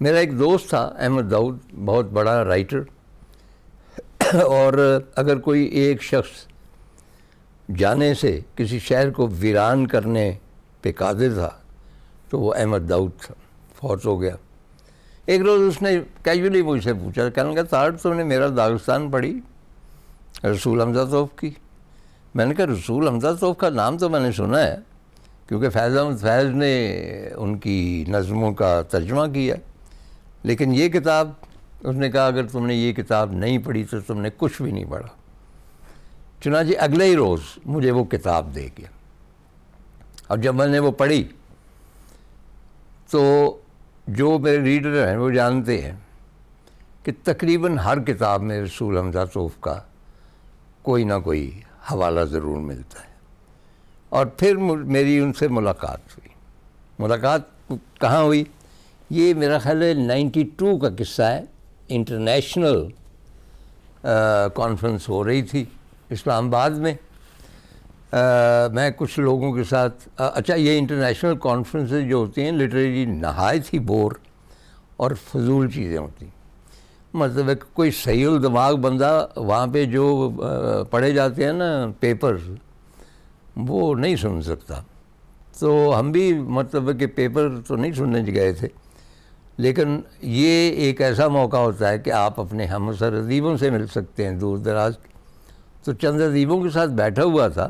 میرا ایک دوست تھا احمد داؤد، بہت بڑا رائٹر، اور اگر کوئی ایک شخص جانے سے کسی شہر کو ویران کرنے پہ قادر تھا تو وہ احمد داؤد تھا، فوت ہو گیا۔ ایک روز اس نے کیجولی مجھ سے پوچھا، کہنے لگا طاہر تم نے میرا داغستان پڑھی رسول حمزہ توف کی؟ میں نے کہا رسول حمزہ توف کا نام تو میں نے سنا ہے کیونکہ فیض احمد فیض نے ان کی نظموں کا ترجمہ کیا، لیکن یہ کتاب، اس نے کہا اگر تم نے یہ کتاب نہیں پڑھی تو تم نے کچھ بھی نہیں پڑھا۔ چنانچہ اگلے ہی روز مجھے وہ کتاب دے گیا، اور جب میں نے وہ پڑھی تو جو میرے ریڈر ہیں وہ جانتے ہیں کہ تقریباً ہر کتاب میں رسول حمزہ توف کا کوئی نہ کوئی حوالہ ضرور ملتا ہے۔ اور پھر میری ان سے ملاقات ہوئی۔ ملاقات کہاں ہوئی؟ یہ میرا خیال ہے 92 کا قصہ ہے، انٹرنیشنل کانفرنس ہو رہی تھی اسلام آباد میں۔ میں کچھ لوگوں کے ساتھ، اچھا یہ انٹرنیشنل کانفرنسز جو ہوتی ہیں لٹریری نہایت ہی بور اور فضول چیزیں ہوتی ہیں، مطلب کوئی صحیح الدماغ بندہ وہاں پہ جو پڑھے جاتے ہیں نا پیپرز، وہ نہیں سن سکتا۔ تو ہم بھی مطلب کہ پیپر تو نہیں سننے گئے تھے، لیکن یہ ایک ایسا موقع ہوتا ہے کہ آپ اپنے ہم عصر ادیبوں سے مل سکتے ہیں دور دراز۔ تو چند ادیبوں کے ساتھ بیٹھا ہوا تھا،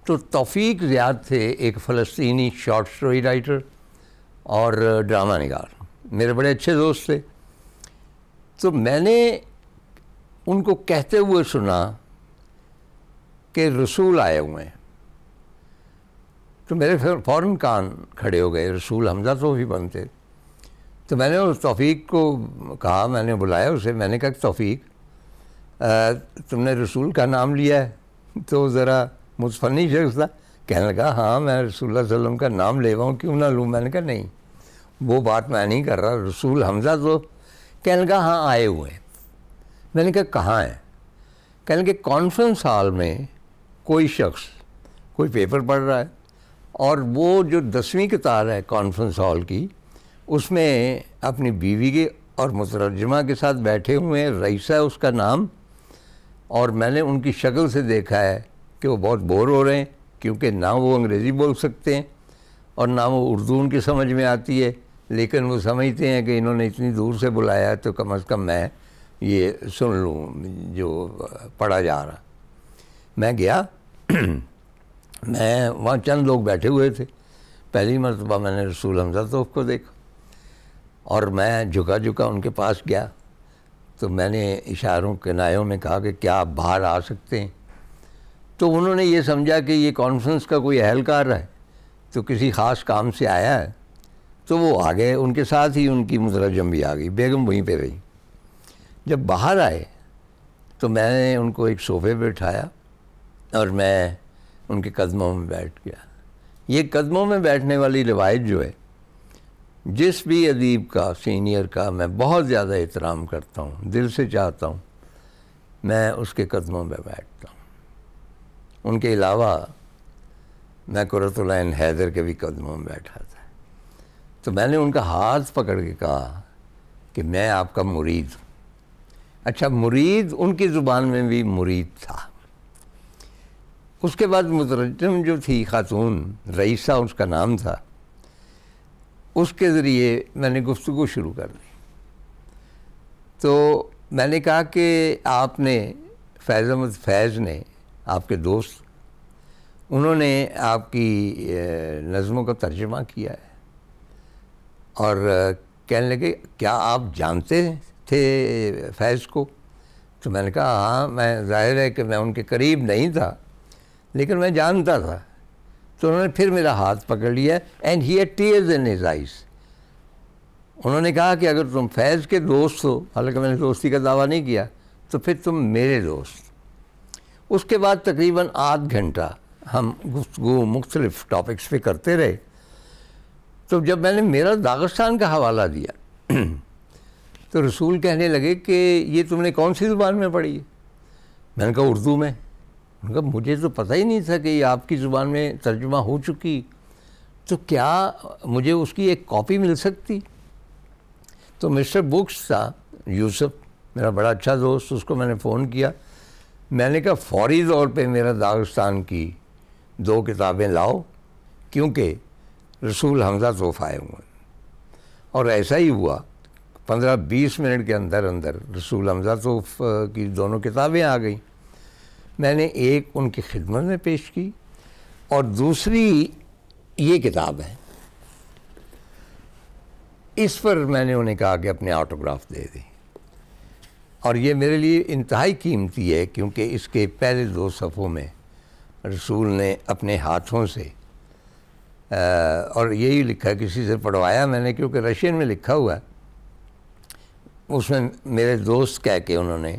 تو توفیق زیاد تھے، ایک فلسطینی شارٹ سٹوری رائٹر اور ڈرامہ نگار، میرے بڑے اچھے دوست تھے۔ تو میں نے ان کو کہتے ہوئے سنا کہ رسول آئے ہوئے ہیں، تو میرے فوراً کان کھڑے ہو گئے، رسول حمزہ توف ہی بنتے۔ تو میں نے اس توفیق کو کہا، میں نے بلایا اسے، میں نے کہا کہ توفیق تم نے رسول کا نام لیا ہے؟ تو ذرا متفنی شخص تھا، کہنے لگا ہاں میں رسول اللہ صلی اللہ علیہ وسلم کا نام لے ہوں، کیوں نہ لوں؟ میں نے کہا نہیں، وہ بات میں نہیں کر رہا، رسول حمزہ تو۔ کہنے لگا ہاں آئے ہوئے ہیں۔ میں نے کہا کہاں ہیں؟ کہنے لگا کانفرنس ہال میں کوئی شخص کوئی پیپر پڑھ رہا ہے، اور وہ جو 10ویں قطار ہے کانفرنس ہال کی، اس میں اپنی بیوی کے اور مترجمہ کے ساتھ بیٹھے ہوئے ہیں، رئیسہ ہے اس کا نام، اور میں نے ان کی شکل سے دیکھا ہے کہ وہ بہت بور ہو رہے ہیں، کیونکہ نہ وہ انگریزی بول سکتے ہیں اور نہ وہ اردو ان کی سمجھ میں آتی ہے، لیکن وہ سمجھتے ہیں کہ انہوں نے اتنی دور سے بلایا ہے تو کم از کم میں یہ سن لوں جو پڑھا جا رہا۔ میں گیا، میں وہاں چند لوگ بیٹھے ہوئے تھے، پہلی مرتبہ میں نے رسول حمزہ توف کو دیکھا، اور میں جھکا ان کے پاس گیا، تو میں نے اشاروں کنایوں میں کہا کہ کیا آپ باہر آ سکتے ہیں؟ تو انہوں نے یہ سمجھا کہ یہ کانفرنس کا کوئی اہلکار ہے تو کسی خاص کام سے آیا ہے، تو وہ آ گئے، ان کے ساتھ ہی ان کی مترجم بھی آ گئی، بیگم وہیں پہ رہی۔ جب باہر آئے تو میں نے ان کو ایک صوفے پہ بٹھایا اور میں ان کے قدموں میں بیٹھ گیا۔ یہ قدموں میں بیٹھنے والی روایت جو ہے، جس بھی ادیب کا، سینئر کا میں بہت زیادہ احترام کرتا ہوں، دل سے چاہتا ہوں میں اس کے قدموں میں بیٹھتا ہوں۔ ان کے علاوہ میں قرۃ العین حیدر کے بھی قدموں میں بیٹھا تھا۔ تو میں نے ان کا ہاتھ پکڑ کے کہا کہ میں آپ کا مرید ہوں۔ اچھا، مرید ان کی زبان میں بھی مرید تھا۔ اس کے بعد مترجم جو تھی خاتون، رئیسہ اس کا نام تھا، اس کے ذریعے میں نے گفتگو شروع کر دی۔ تو میں نے کہا کہ آپ نے، فیض احمد فیض نے، آپ کے دوست، انہوں نے آپ کی نظموں کا ترجمہ کیا ہے، اور کہنے لگے کیا آپ جانتے تھے فیض کو؟ تو میں نے کہا ہاں، میں ظاہر ہے کہ میں ان کے قریب نہیں تھا لیکن میں جانتا تھا۔ تو انہوں نے پھر میرا ہاتھ پکڑ لیا، and he had tears in his eyes. انہوں نے کہا کہ اگر تم فیض کے دوست ہو، حالانکہ میں نے دوستی کا دعویٰ نہیں کیا، تو پھر تم میرے دوست۔ اس کے بعد تقریباً آدھ گھنٹہ ہم گفتگو مختلف ٹاپکس پہ کرتے رہے۔ تو جب میں نے میرا داغستان کا حوالہ دیا تو رسول کہنے لگے کہ یہ تم نے کون سی زبان میں پڑھی ہے؟ میں نے کہا اردو میں۔ انہوں نے کہا مجھے تو پتہ ہی نہیں تھا کہ یہ آپ کی زبان میں ترجمہ ہو چکی، تو کیا مجھے اس کی ایک کاپی مل سکتی؟ تو مسٹر بکس تھا یوسف، میرا بڑا اچھا دوست، اس کو میں نے فون کیا، میں نے کہا فوری طور پہ میرا داغستان کی 2 کتابیں لاؤ، کیونکہ رسول حمزہ توف آئے ہوئے ہیں۔ اور ایسا ہی ہوا، 15-20 منٹ کے اندر اندر رسول حمزہ توف کی دونوں کتابیں آ گئیں۔ میں نے ایک ان کی خدمت میں پیش کی، اور دوسری یہ کتاب ہے، اس پر میں نے انہیں کہا کہ اپنے آٹوگراف دے دیں، اور یہ میرے لیے انتہائی قیمتی ہے، کیونکہ اس کے پہلے 2 صفحوں میں رسول نے اپنے ہاتھوں سے اور یہی لکھا، کسی سے پڑھوایا میں نے، کیونکہ رشین میں لکھا ہوا ہے، اس میں میرے دوست کہہ کے انہوں نے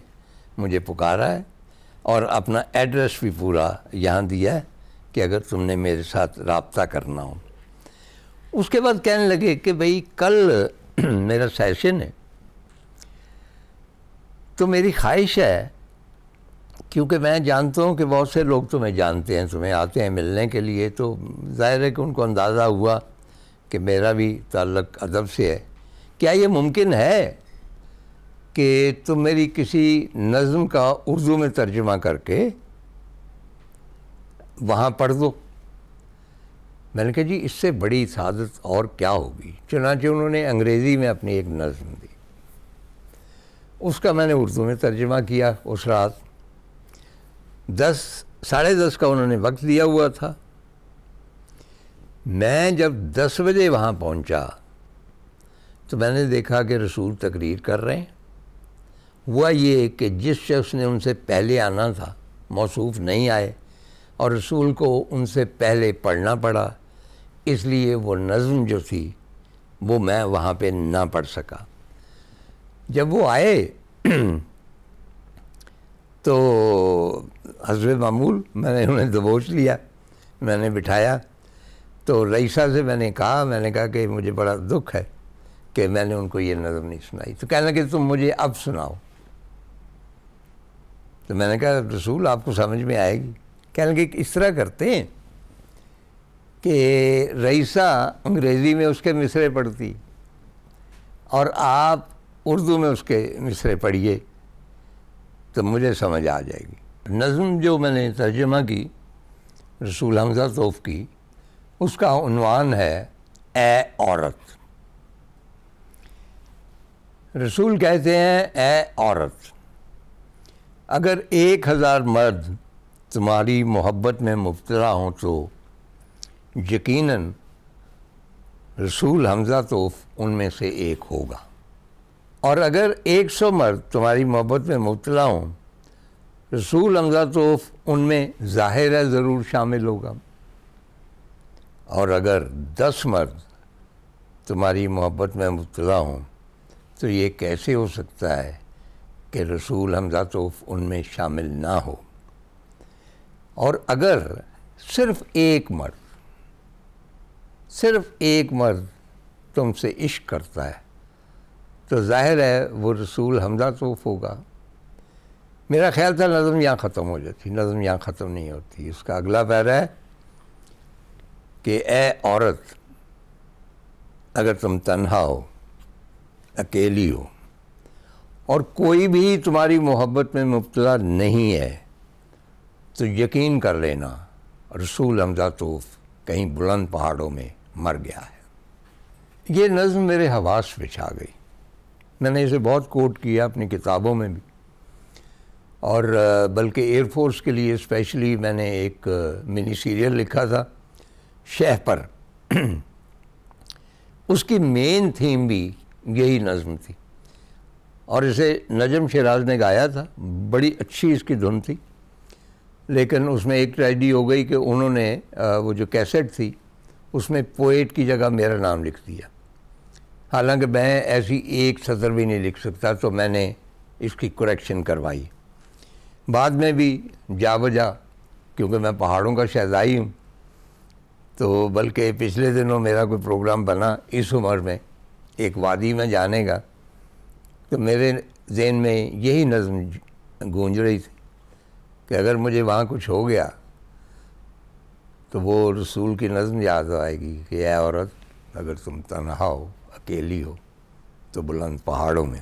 مجھے پکارا ہے، اور اپنا ایڈریس بھی پورا یہاں دیا ہے کہ اگر تم نے میرے ساتھ رابطہ کرنا ہو۔ اس کے بعد کہنے لگے کہ بھئی کل میرا سیشن ہے، تو میری خواہش ہے، کیونکہ میں جانتا ہوں کہ بہت سے لوگ تمہیں جانتے ہیں، تمہیں آتے ہیں ملنے کے لیے، تو ظاہر ہے کہ ان کو اندازہ ہوا کہ میرا بھی تعلق ادب سے ہے، کیا یہ ممکن ہے کہ تم میری کسی نظم کا اردو میں ترجمہ کر کے وہاں پڑھ دو؟ میں نے کہا جی اس سے بڑی سعادت اور کیا ہوگی۔ چنانچہ انہوں نے انگریزی میں اپنی ایک نظم دی، اس کا میں نے اردو میں ترجمہ کیا اس رات۔ 10-10:30 کا انہوں نے وقت دیا ہوا تھا۔ میں جب 10 بجے وہاں پہنچا تو میں نے دیکھا کہ رسول تقریر کر رہے ہیں۔ ہوا یہ کہ جس شخص نے ان سے پہلے آنا تھا موصوف نہیں آئے، اور رسول کو ان سے پہلے پڑھنا پڑا، اس لیے وہ نظم جو تھی وہ میں وہاں پہ نہ پڑھ سکا۔ جب وہ آئے تو حسب معمول میں نے انہیں دبوچ لیا، میں نے بٹھایا، تو رئیسہ سے میں نے کہا کہ مجھے بڑا دکھ ہے کہ میں نے ان کو یہ نظم نہیں سنائی۔ تو کہنے لگے تم مجھے اب سناؤ۔ تو میں نے کہا رسول آپ کو سمجھ میں آئے گی؟ کہنے لگے کہ اس طرح کرتے ہیں کہ رئیسہ انگریزی میں اس کے مصرعے پڑھتی اور آپ اردو میں اس کے مصرعے پڑھیے تو مجھے سمجھ آ جائے گی۔ نظم جو میں نے ترجمہ کی رسول حمزہ توف کی، اس کا عنوان ہے اے عورت۔ رسول کہتے ہیں اے عورت، اگر 1000 مرد تمہاری محبت میں مبتلا ہوں تو یقیناً رسول حمزہ توف ان میں سے ایک ہوگا، اور اگر 100 مرد تمہاری محبت میں مبتلا ہوں رسول حمزہ توف ان میں ظاہر ہے ضرور شامل ہوگا، اور اگر 10 مرد تمہاری محبت میں مبتلا ہوں تو یہ کیسے ہو سکتا ہے کہ رسول حمزہ توف ان میں شامل نہ ہو، اور اگر صرف ایک مرد تم سے عشق کرتا ہے تو ظاہر ہے وہ رسول حمزہ توف ہوگا۔ میرا خیال تھا نظم یہاں ختم ہو جاتی، نظم یہاں ختم نہیں ہوتی، اس کا اگلا پیرا ہے کہ اے عورت اگر تم تنہا ہو، اکیلی ہو، اور کوئی بھی تمہاری محبت میں مبتلا نہیں ہے تو یقین کر لینا رسول حمزہ توف کہیں بلند پہاڑوں میں مر گیا ہے۔ یہ نظم میرے حواس پہ چھا گئی، میں نے اسے بہت کوٹ کیا اپنی کتابوں میں بھی، اور بلکہ ایئر فورس کے لیے اسپیشلی میں نے ایک منی سیریل لکھا تھا شہ پر، اس کی مین تھیم بھی یہی نظم تھی، اور اسے نجم شیراز نے گایا تھا، بڑی اچھی اس کی دھن تھی، لیکن اس میں ایک ٹریجڈی ہو گئی کہ انہوں نے وہ جو کیسٹ تھی اس میں پوئٹ کی جگہ میرا نام لکھ دیا، حالانکہ میں ایسی ایک سطر بھی نہیں لکھ سکتا، تو میں نے اس کی کریکشن کروائی۔ بعد میں بھی جا بجا، کیونکہ میں پہاڑوں کا شہزائی ہوں، تو بلکہ پچھلے دنوں میرا کوئی پروگرام بنا اس عمر میں ایک وادی میں جانے کا، تو میرے ذہن میں یہی نظم گونج رہی تھی کہ اگر مجھے وہاں کچھ ہو گیا تو وہ رسول کی نظم یاد آئے گی کہ اے عورت اگر تم تنہا ہو، اکیلی ہو، تو بلند پہاڑوں میں